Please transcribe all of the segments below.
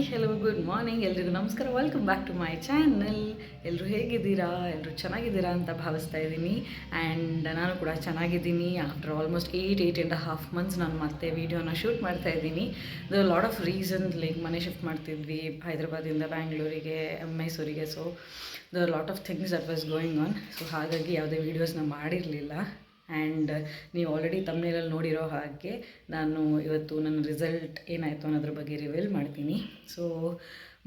Hello good morning ಎಲ್ರಿಗೂ ನಮಸ್ಕಾರ. Welcome back to my channel. ಎಲ್ಲರೂ ಹೇಗಿದ್ದೀರಾ? ಎಲ್ಲರೂ ಚೆನ್ನಾಗಿದ್ದೀರಾ ಅಂತ ಭಾವಿಸ್ತಾ ಇದ್ದೀನಿ. ಆ್ಯಂಡ್ ನಾನು ಕೂಡ ಚೆನ್ನಾಗಿದ್ದೀನಿ. ಆಫ್ಟರ್ ಆಲ್ಮೋಸ್ಟ್ 8.5 ಮಂತ್ಸ್ ನಾನು ಮತ್ತೆ ವೀಡಿಯೋನ ಶೂಟ್ ಮಾಡ್ತಾ ಇದ್ದೀನಿ. The lot of reason, like ಮನೆ ಶಿಫ್ಟ್ ಮಾಡ್ತಿದ್ವಿ ಹೈದರಾಬಾದಿಂದ ಬ್ಯಾಂಗ್ಳೂರಿಗೆ, ಮೈಸೂರಿಗೆ. So the lot of things that was going on. So ಹಾಗಾಗಿ ಯಾವುದೇ ವೀಡಿಯೋಸ್ನ ಮಾಡಿರಲಿಲ್ಲ. ಆ್ಯಂಡ್ ನೀವು ಆಲ್ರೆಡಿ ತಮ್ಮನೇಲಲ್ಲಿ ನೋಡಿರೋ ಹಾಗೆ ನಾನು ಇವತ್ತು ನನ್ನ ರಿಸಲ್ಟ್ ಏನಾಯಿತು ಅನ್ನೋದ್ರ ಬಗ್ಗೆ ರಿವೀಲ್ ಮಾಡ್ತೀನಿ. ಸೊ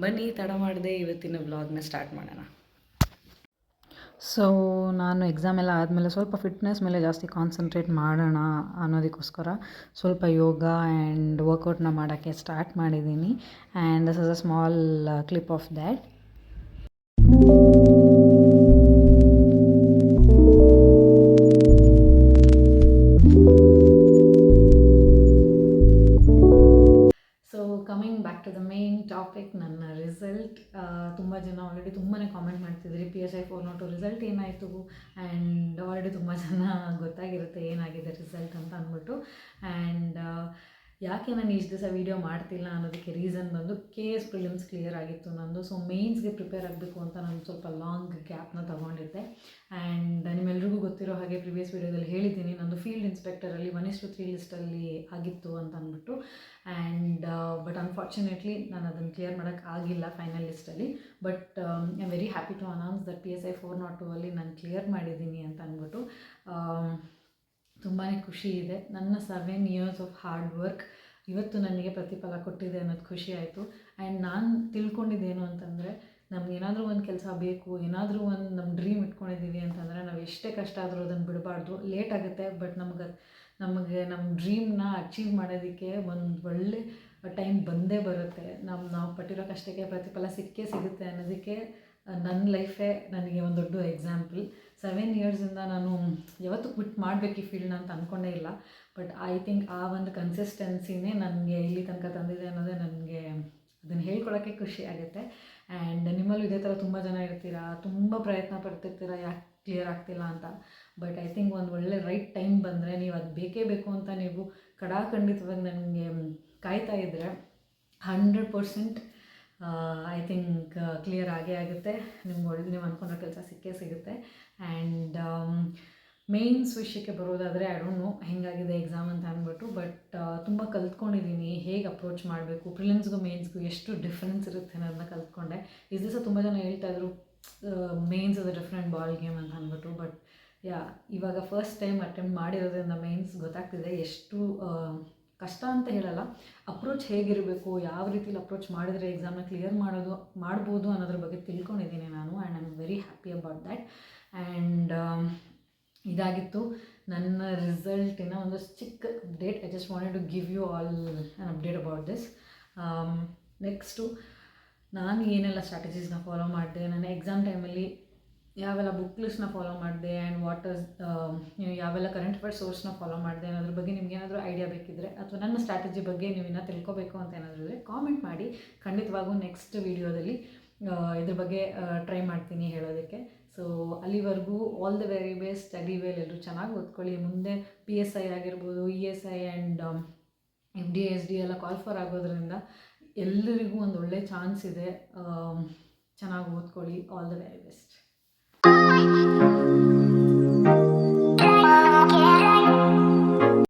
ಬನ್ನಿ, ತಡ ಮಾಡದೆ ಇವತ್ತಿನ ವ್ಲಾಗ್ನ ಸ್ಟಾರ್ಟ್ ಮಾಡೋಣ. ಸೊ ನಾನು ಎಕ್ಸಾಮ್ ಎಲ್ಲ ಆದಮೇಲೆ ಸ್ವಲ್ಪ ಫಿಟ್ನೆಸ್ ಮೇಲೆ ಜಾಸ್ತಿ ಕಾನ್ಸಂಟ್ರೇಟ್ ಮಾಡೋಣ ಅನ್ನೋದಕ್ಕೋಸ್ಕರ ಸ್ವಲ್ಪ ಯೋಗ ಆ್ಯಂಡ್ ವರ್ಕೌಟ್ನ ಮಾಡೋಕ್ಕೆ ಸ್ಟಾರ್ಟ್ ಮಾಡಿದ್ದೀನಿ. And this is a small clip of that. Coming back to the main topic, ನನ್ನ ರಿಸಲ್ಟ್. ತುಂಬ ಜನ ಆಲ್ರೆಡಿ ತುಂಬಾ ಕಾಮೆಂಟ್ ಮಾಡ್ತಿದ್ರಿ PSI 402 ರಿಸಲ್ಟ್ ಏನಾಯಿತು. ಆ್ಯಂಡ್ ಆಲ್ರೆಡಿ ತುಂಬ ಜನ ಗೊತ್ತಾಗಿರುತ್ತೆ ಏನಾಗಿದೆ ರಿಸಲ್ಟ್ ಅಂತ ಅಂದ್ಬಿಟ್ಟು. ಆ್ಯಂಡ್ ಯಾಕೆ ನಾನು ಇಷ್ಟು ದಿವಸ ವೀಡಿಯೋ ಮಾಡ್ತಿಲ್ಲ ಅನ್ನೋದಕ್ಕೆ ರೀಸನ್ ಬಂದು KS ಪ್ರಿಲಿಮ್ಸ್ ಕ್ಲಿಯರ್ ಆಗಿತ್ತು ನಂದು. ಸೊ ಮೇನ್ಸ್ಗೆ ಪ್ರಿಪೇರ್ ಆಗಬೇಕು ಅಂತ ನಾನು ಸ್ವಲ್ಪ ಲಾಂಗ್ ಗ್ಯಾಪ್ನ ತೊಗೊಂಡಿದ್ದೆ. ಆ್ಯಂಡ್ ನಿಮ್ಮೆಲ್ರಿಗೂ ಗೊತ್ತಿರೋ ಹಾಗೆ ಪ್ರಿವಿಯಸ್ ವೀಡಿಯೋದಲ್ಲಿ ಹೇಳಿದ್ದೀನಿ, ನಂದು ಫೀಲ್ಡ್ ಇನ್ಸ್ಪೆಕ್ಟರಲ್ಲಿ 1:3 ಲಿಸ್ಟಲ್ಲಿ ಆಗಿತ್ತು ಅಂತ ಅಂದ್ಬಿಟ್ಟು. ಆ್ಯಂಡ್ ಬಟ್ ಅನ್ಫಾರ್ಚುನೇಟ್ಲಿ ನಾನು ಅದನ್ನು ಕ್ಲಿಯರ್ ಮಾಡೋಕ್ಕೆ ಆಗಿಲ್ಲ ಫೈನಲ್ ಲಿಸ್ಟಲ್ಲಿ. But I am very happy to announce that PSI 402 ಅಲ್ಲಿ ನಾನು ಕ್ಲಿಯರ್ ಮಾಡಿದ್ದೀನಿ ಅಂತ ಅಂದ್ಬಿಟ್ಟು. ತುಂಬಾ ಖುಷಿ ಇದೆ. ನನ್ನ 7 years ಆಫ್ ಹಾರ್ಡ್ ವರ್ಕ್ ಇವತ್ತು ನನಗೆ ಪ್ರತಿಫಲ ಕೊಟ್ಟಿದೆ ಅನ್ನೋದು ಖುಷಿ ಆಯಿತು. ಆ್ಯಂಡ್ ನಾನು ತಿಳ್ಕೊಂಡಿದ್ದೇನು ಅಂತಂದರೆ, ನಮಗೇನಾದರೂ ಒಂದು ಕೆಲಸ ಬೇಕು, ಏನಾದರೂ ಒಂದು ನಮ್ಮ ಡ್ರೀಮ್ ಇಟ್ಕೊಂಡಿದ್ದೀವಿ ಅಂತಂದರೆ ನಾವು ಎಷ್ಟೇ ಕಷ್ಟ ಆದರೂ ಅದನ್ನು ಬಿಡಬಾರ್ದು. ಲೇಟ್ ಆಗುತ್ತೆ, ಬಟ್ ನಮಗೆ ನಮ್ಮ ಡ್ರೀಮ್ನ ಅಚೀವ್ ಮಾಡೋದಕ್ಕೆ ಒಂದು ಒಳ್ಳೆ ಟೈಮ್ ಬಂದೇ ಬರುತ್ತೆ. ನಾವು ಪಟ್ಟಿರೋ ಕಷ್ಟಕ್ಕೆ ಪ್ರತಿಫಲ ಸಿಗುತ್ತೆ ಅನ್ನೋದಕ್ಕೆ ನನ್ನ ಲೈಫೇ ನನಗೆ ಒಂದು ದೊಡ್ಡ ಎಕ್ಸಾಂಪಲ್. 7 yearsಯಿಂದ ನಾನು ಯಾವತ್ತೂ ಕ್ವಿಟ್ ಮಾಡಬೇಕು ಈ ಫೀಲ್ಡ್ನ ಅಂತ ಅಂದ್ಕೊಂಡೇ ಇಲ್ಲ. ಬಟ್ ಐ ಥಿಂಕ್ ಆ ಒಂದು ಕನ್ಸಿಸ್ಟೆನ್ಸಿನೇ ನನಗೆ ಇಲ್ಲಿ ತನಕ ತಂದಿದೆ ಅನ್ನೋದೇ ನನಗೆ ಅದನ್ನು ಹೇಳ್ಕೊಳ್ಳೋಕ್ಕೆ ಖುಷಿ ಆಗುತ್ತೆ. ಆ್ಯಂಡ್ ನಿಮ್ಮಲ್ಲೂ ಇದೇ ಥರ ತುಂಬ ಜನ ಇರ್ತೀರಾ, ತುಂಬ ಪ್ರಯತ್ನ ಪಡ್ತಿರ್ತೀರ ಯಾಕೆ ಕ್ಲಿಯರ್ ಆಗ್ತಿಲ್ಲ ಅಂತ. ಬಟ್ ಐ ಥಿಂಕ್ ಒಂದು ಒಳ್ಳೆ ರೈಟ್ ಟೈಮ್ ಬಂದರೆ ನೀವು ಅದು ಬೇಕೇ ಬೇಕು ಅಂತ ನೀವು ಖಂಡಿತವಾಗಿ ನನಗೆ ಕಾಯ್ತಾ ಇದ್ದರೆ 100% ಐ ಥಿಂಕ್ ಕ್ಲಿಯರ್ ಆಗೇ ಆಗುತ್ತೆ. ನೀವು ಅಂದ್ಕೊಂಡ್ರೆ ಕೆಲಸ ಸಿಗುತ್ತೆ. ಆ್ಯಂಡ್ ಮೇನ್ಸ್ ವಿಷಯಕ್ಕೆ ಬರೋದಾದರೆ, ಐ ಡೋಂಟ್ ನೋ ಹೆಂಗಾಗಿದೆ ಎಕ್ಸಾಮ್ ಅಂತ ಅಂದ್ಬಿಟ್ಟು. ಬಟ್ ತುಂಬ ಕಲ್ತ್ಕೊಂಡಿದ್ದೀನಿ ಹೇಗೆ ಅಪ್ರೋಚ್ ಮಾಡಬೇಕು, ಪ್ರಿಲಿಮ್ಸ್ಗೂ ಮೇನ್ಸ್ಗೂ ಎಷ್ಟು ಡಿಫ್ರೆನ್ಸ್ ಇರುತ್ತೆ ಅನ್ನೋದನ್ನ ಕಲ್ತ್ಕೊಂಡೆ. ಇಷ್ಟು ದಿವಸ ತುಂಬ ಜನ ಹೇಳ್ತಾಯಿದ್ರು ಮೇನ್ಸ್ ಅದು ಡಿಫ್ರೆಂಟ್ ಬಾಲ್ ಗೇಮ್ ಅಂತ ಅಂದ್ಬಿಟ್ಟು. ಬಟ್ ಇವಾಗ ಫಸ್ಟ್ ಟೈಮ್ ಅಟೆಂಪ್ಟ್ ಮಾಡಿರೋದ್ರಿಂದ ಮೇನ್ಸ್ ಗೊತ್ತಾಗ್ತಿದೆ ಎಷ್ಟು ಕಷ್ಟ ಅಂತ ಹೇಳಲ್ಲ, ಅಪ್ರೋಚ್ ಹೇಗಿರಬೇಕು, ಯಾವ ರೀತಿಲಿ ಅಪ್ರೋಚ್ ಮಾಡಿದರೆ ಎಕ್ಸಾಮ್ನ ಕ್ಲಿಯರ್ ಮಾಡ್ಬೋದು ಅನ್ನೋದ್ರ ಬಗ್ಗೆ ತಿಳ್ಕೊಂಡಿದ್ದೀನಿ ನಾನು. And I am very happy about that. And ಇದಾಗಿತ್ತು ನನ್ನ ರಿಸಲ್ಟಿನ ಒಂದು ಚಿಕ್ಕ update. I just wanted to give you all an update about this. Next ನಾನು ಏನೆಲ್ಲ ಸ್ಟ್ರಾಟಜೀಸ್ನ ಫಾಲೋ ಮಾಡಿದೆ, ನನ್ನ ಎಕ್ಸಾಮ್ ಟೈಮಲ್ಲಿ ಯಾವೆಲ್ಲ ಬುಕ್ ಲಿಸ್ಟ್ನ ಫಾಲೋ ಮಾಡಿದೆ, ಆ್ಯಂಡ್ ಯಾವೆಲ್ಲ ಕರೆಂಟ್ ಅಫೇರ್ಸ್ ಸೋರ್ಸ್ನ ಫಾಲೋ ಮಾಡಿದೆ ಅನ್ನೋದ್ರ ಬಗ್ಗೆ ನಿಮ್ಗೇನಾದರೂ ಐಡಿಯಾ ಬೇಕಿದ್ದರೆ, ಅಥವಾ ನನ್ನ ಸ್ಟ್ರಾಟಜಿ ಬಗ್ಗೆ ನೀವು ಇನ್ನೂ ತಿಳ್ಕೊಬೇಕು ಅಂತ ಏನಾದರೂ ಇದ್ದರೆ ಕಾಮೆಂಟ್ ಮಾಡಿ. ಖಂಡಿತವಾಗೂ ನೆಕ್ಸ್ಟ್ ವೀಡಿಯೋದಲ್ಲಿ ಇದ್ರ ಬಗ್ಗೆ ಟ್ರೈ ಮಾಡ್ತೀನಿ ಹೇಳೋದಕ್ಕೆ. ಸೊ ಅಲ್ಲಿವರೆಗೂ all the very best, study well, ಎಲ್ಲರೂ ಚೆನ್ನಾಗಿ ಓದ್ಕೊಳ್ಳಿ. ಮುಂದೆ PSI ಆಗಿರ್ಬೋದು, ESI ಆ್ಯಂಡ್ FD SD ಎಲ್ಲ ಕಾಲ್ ಆಗೋದ್ರಿಂದ ಎಲ್ಲರಿಗೂ ಒಂದು ಒಳ್ಳೆ ಚಾನ್ಸ್ ಇದೆ. ಚೆನ್ನಾಗಿ ಓದ್ಕೊಳ್ಳಿ. All the very best.